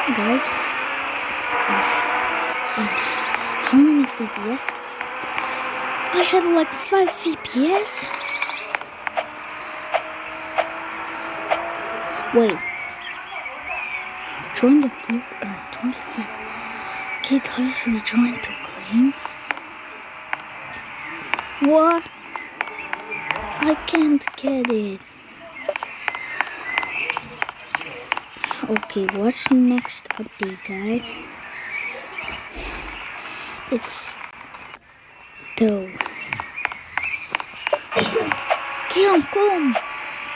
Guys, how many FPS? I had like 5 FPS. Wait. Join the group 25. Okay, guys, we joined to claim. What? I can't get it. Okay, what's the next update, guys? It's though. Come.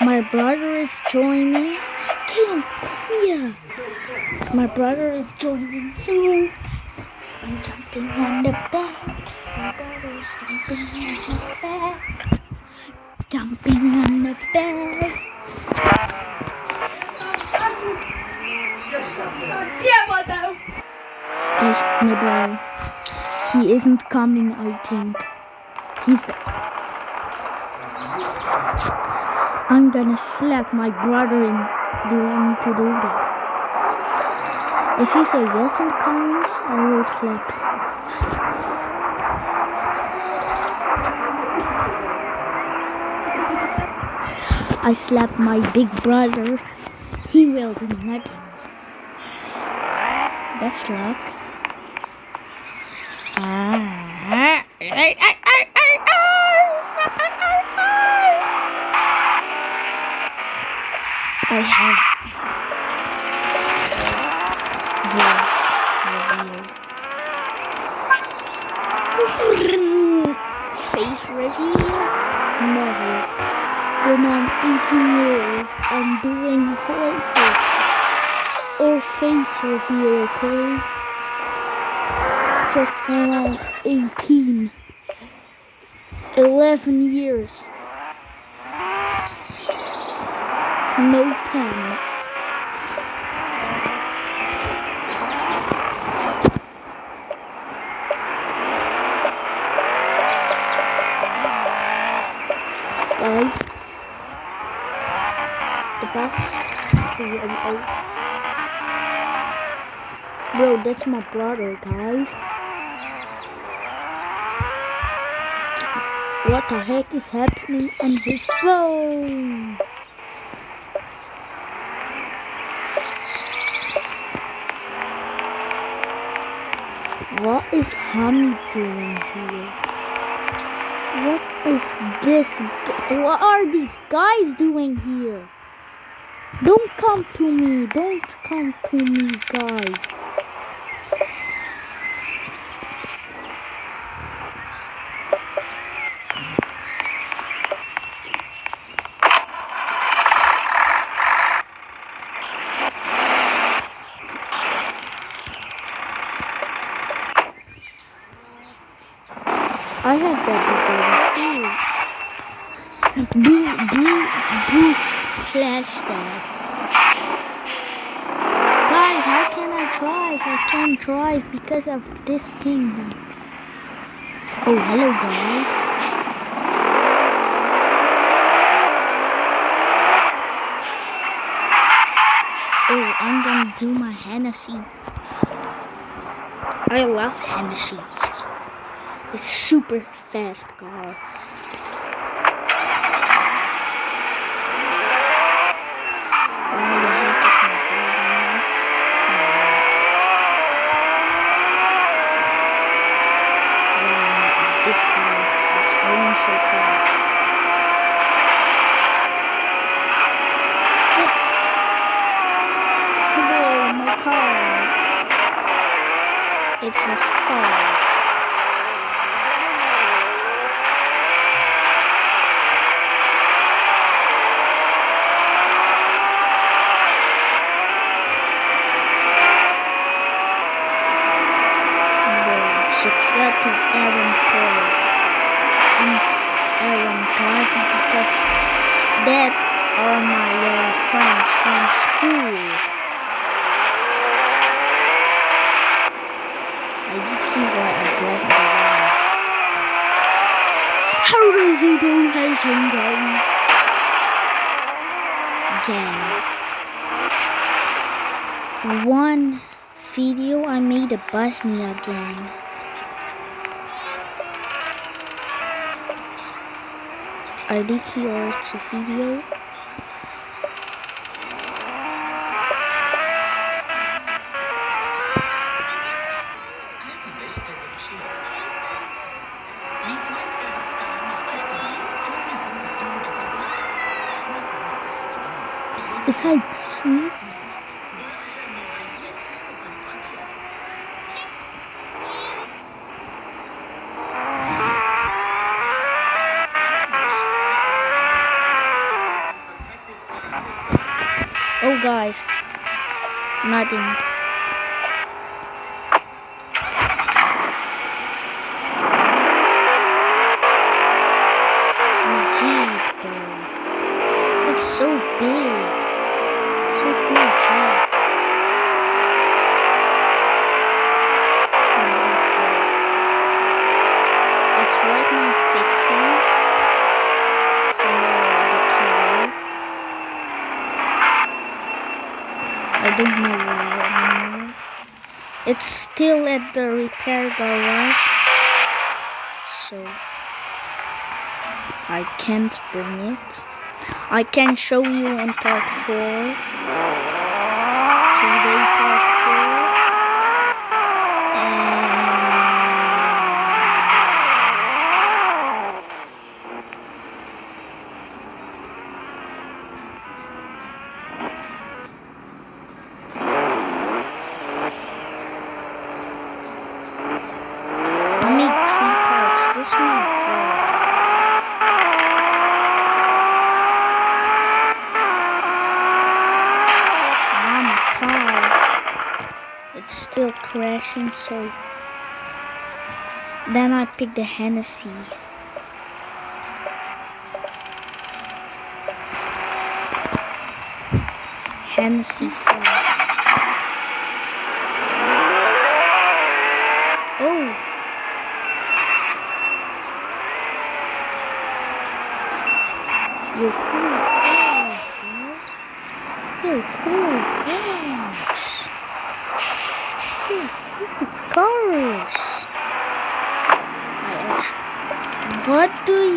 My brother is joining. Come here. My brother is joining soon. I'm jumping on the bed. My brother is jumping on the bed. Jumping on the bed. Yeah, what the? Guys, my brother. He isn't coming, I think. He's the... I'm gonna slap my brother in. Do I need to do that? If you say yes in the comments, I will slap him. I slap my big brother. He will do nothing. That's luck. I have voice face reveal. Never. When I'm 18 years, I'm doing voice or face reveal, okay? Just when I'm 18. 11 years. No 10. Guys, the best 3-0. Bro, that's my brother, guys. What the heck is happening on his phone? What is Honey doing here? What is this? What are these guys doing here? Don't come to me. Don't come to me, guys. I have that too. Blue slash that. Guys, how can I drive? I can't drive because of this thing. Oh, hello guys. Oh, I'm gonna do my Hennessy. I love Hennessy's. It's super fast car. Why the heck is my brother not? This car, it's going so fast. Oh, my car. It has fallen. Subscribe to Aaron Paul and Aaron Carson because that are my friends from school. I did keep while I'm driving the water. How does he do Hessian gang? one video I made a Bosnia game. I think here it's a video. Is hij Bosnisch? Oh guys, nothing. Jeep, bro. It's so big. So cool, Jeep. It's right now fixing somewhere in the killer. I don't know where anymore. It's still at the repair garage, so I can't bring it. I can show you in part 4. Today part 4. I made 3 parts. This one. It's still crashing, so then I picked the Hennessy. Flag. Oh. You're cool cars, guys. You're cool cars. Cars. What are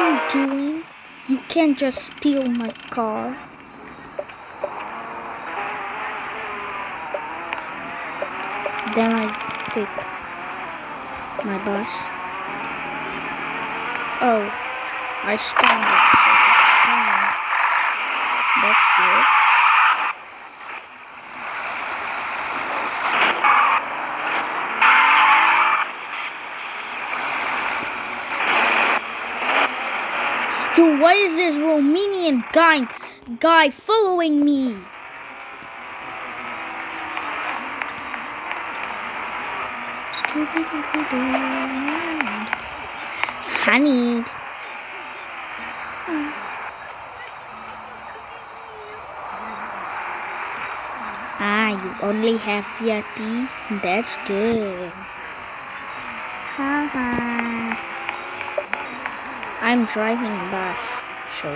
you doing? You can't just steal my car. Then I take my bus. Oh, I spawned it, so it's spawned. That's good. Yo, why is this Romanian guy following me? Honey. You only have VIP? That's good. Haha. I'm driving bus, so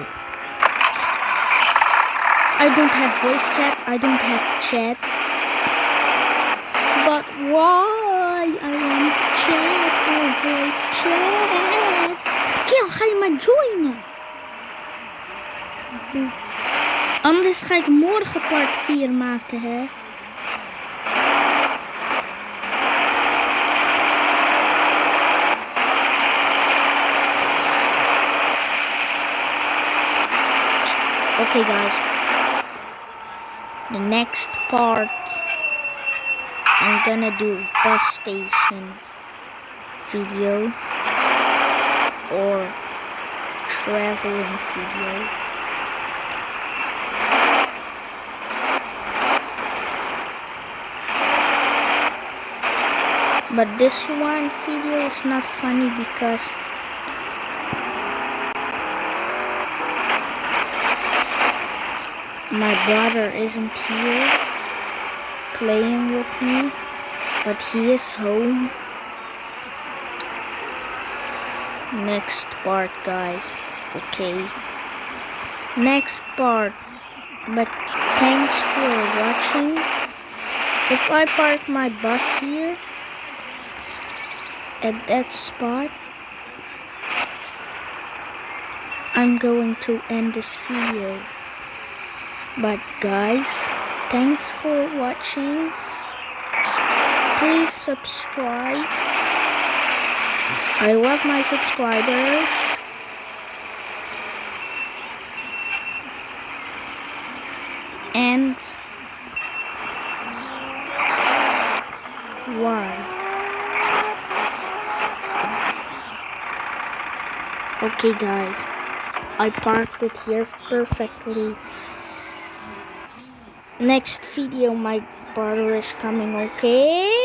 I don't have voice chat, I don't have chat. But why? I want chat or voice chat. Kill, ga je maar joinen? Anders ga ik morgen part 4 maken, hè? Okay guys, the next part I'm gonna do bus station video or traveling video. But this one video is not funny because my brother isn't here playing with me, but he is home. Next part, guys. Okay. Next part. But thanks for watching. If I park my bus here at that spot, I'm going to end this video. But guys, thanks for watching. Please subscribe. I love my subscribers. And why? Okay guys, I parked it here perfectly. Next video my brother is coming, okay?